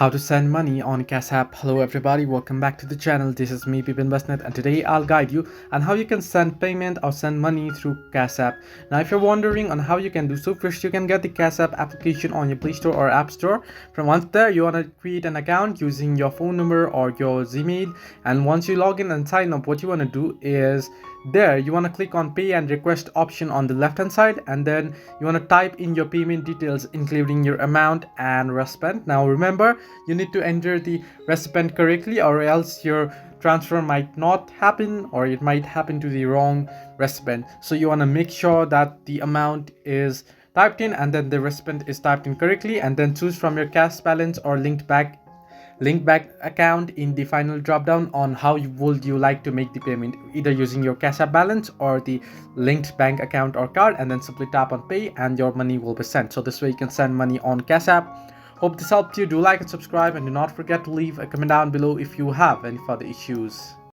How to send money on Cashapp. Hello everybody, welcome back to the channel. This is me Pipin Basnet, and today I'll guide you on how you can send payment or send money through Cashapp. Now if you're wondering on how you can do so, first you can get the Cashapp application on your Play Store or App Store. From once there, you want to create an account using your phone number or your Gmail, and once you log in and sign up, what you want to do is there you want to click on pay and request option on the left hand side, and then you want to type in your payment details including your amount and recipient. Now remember, you need to enter the recipient correctly or else your transfer might not happen or it might happen to the wrong recipient. So you want to make sure that the amount is typed in and then the recipient is typed in correctly, and then choose from your cash balance or linked back account in the final drop down on how would you like to make the payment, either using your Cashapp balance or the linked bank account or card, and then simply tap on pay and your money will be sent. So this way you can send money on Cashapp. Hope this helped you. Do like and subscribe, and do not forget to leave a comment down below if you have any further issues.